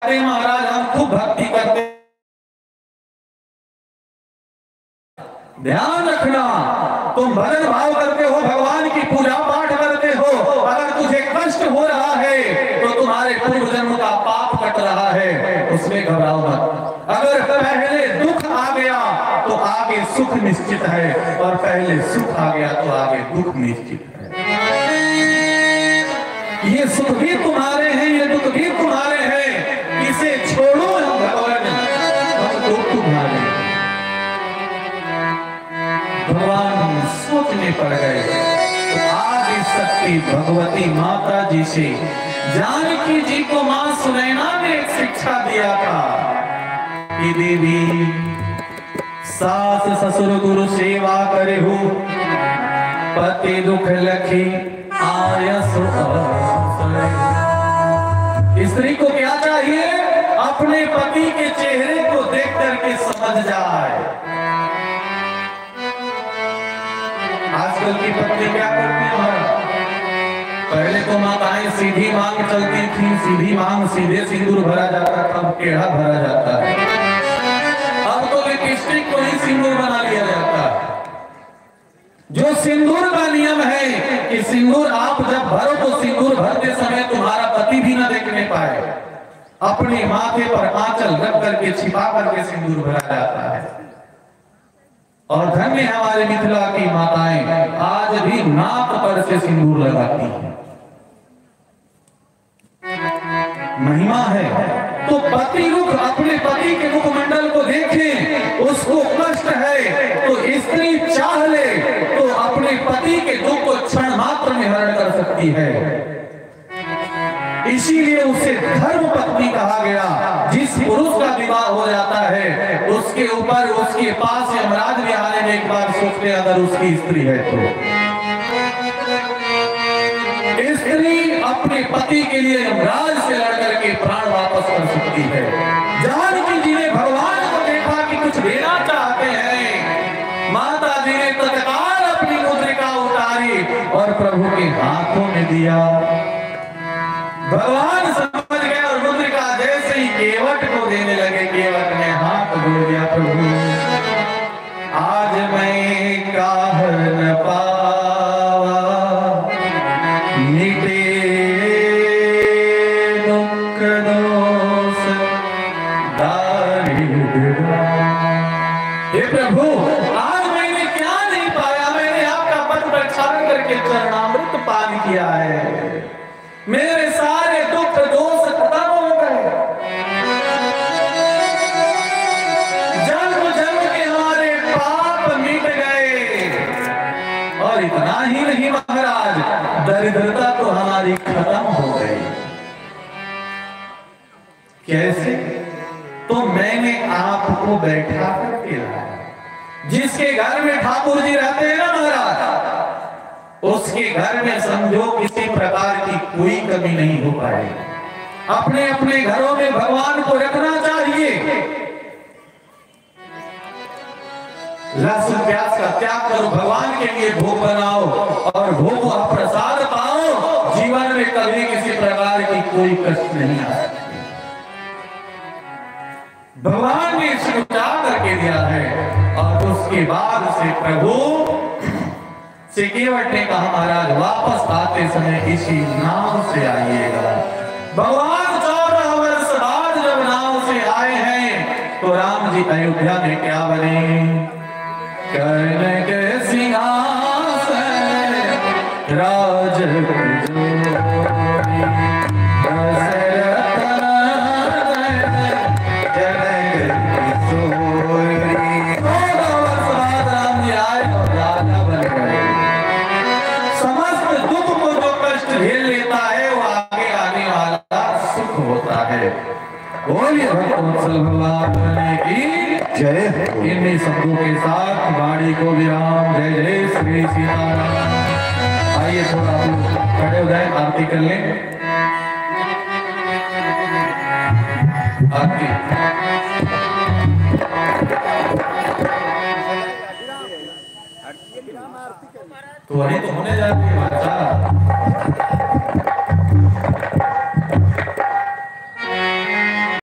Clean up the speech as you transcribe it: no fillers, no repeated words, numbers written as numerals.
महाराज हम खूब भक्ति करते। ध्यान रखना, तुम भजन भाव करते हो, भगवान की पूजा पाठ करते हो, अगर तुझे कष्ट हो रहा है तो तुम्हारे पूर्व जन्म का पाप कट रहा है, उसमें घबराओ मत। अगर पहले दुख आ गया तो आगे सुख निश्चित है, और पहले सुख आ गया तो आगे दुख निश्चित है। ये सुख भी तुम्हारे हैं, ये दुख भी तुम्हारे हैं, इसे छोड़ो भगवान, दुख तुम्हारे। भगवान सोचने पड़ गए तो आदि शक्ति भगवती माता जी से जानकी जी को मां सुनैना ने एक शिक्षा दिया था कि देवी सास ससुर गुरु सेवा करे हो, पति दुख लखी आयस। स्त्री को क्या चाहिए? अपने पति के चेहरे को देख करके समझ जाए। आजकल की पत्नी क्या करती है? पहले तो माताएं सीधी मांग चलती थी, सीधी मांग सीधे सिंदूर भरा जाता था, टेढ़ा भरा जाता है। अब तो लिपस्टिक को ही सिंदूर बना लिया जाता है। जो सिंदूर का नियम है कि सिंदूर आप जब भरो तो सिंदूर भरते समय तुम्हारा पति भी न देखने पाए, अपने माथे पर आंचल रख करके छिपा करके सिंदूर भरा जाता है। और धन्य हमारे मिथिला की माताएं आज भी नाक पर से सिंदूर लगाती हैं, महिमा है। तो पति रुख अपने पति के मुखमंडल को देखें, उसको कष्ट है तो स्त्री चाह ले तो अपने पति के दुख को क्षण मात्र में हरण कर सकती है। इसीलिए उसे धर्म पत्नी कहा गया। जिस पुरुष का विवाह हो जाता है उसके ऊपर उसके पास यमराज भी आने में एक बार सोचते अगर उसकी स्त्री है तो। स्त्री अपने पति के लिए यमराज से लड़ करके प्राण वापस कर सकती है। जानकी जी ने भगवान को देखा कि कुछ देना चाहते हैं, माता जी ने तत्काल अपनी मुद्रिका उतारी और प्रभु के हाथों में दिया। भगवान समझ गए और मुद्रिका जैसे ही केवट को देने लगे, केवट ने हाथ जोड़ दिया, प्रभु आज मैं काह न पावा, मिटे दुख दोष दारिद्र्य। हे प्रभु आज मैंने क्या नहीं पाया, मैंने आपका पद प्रक्षालन करके चरणामृत पान किया है, मेरे सारे दुख दोष खत्म हो गए, जन्म जन्म के हमारे पाप मिट गए। और इतना ही नहीं महाराज, दरिद्रता तो हमारी खत्म हो गई। कैसे? तो मैंने आपको बैठा करके लाया। जिसके घर में ठाकुर जी रहते हैं ना महाराज, उसके घर में समझो किसी प्रकार की कोई कमी नहीं हो पाएगी। अपने अपने घरों में भगवान को रखना चाहिए। लहसुन प्याज का त्याग करो, भगवान के लिए भोग बनाओ और भोग प्रसाद पाओ। जीवन में कभी किसी प्रकार की कोई कष्ट नहीं आ सकती। भगवान ने स्वीकार करके दिया है। और उसके बाद से प्रभु से केवट ने कहा महाराज वापस आते समय इसी नाव से आइएगा। भगवान 14 वर्ष बाद जब नाव से आए हैं तो राम जी अयोध्या में क्या बने? कर्ण के सिंहासन राज भगवान की जय। इन्हीं शब्दों के साथ वाणी को विराम। जय जय श्री सीताराम। आइए थोड़ा खड़े हो जाए, आरती कर लें। आरती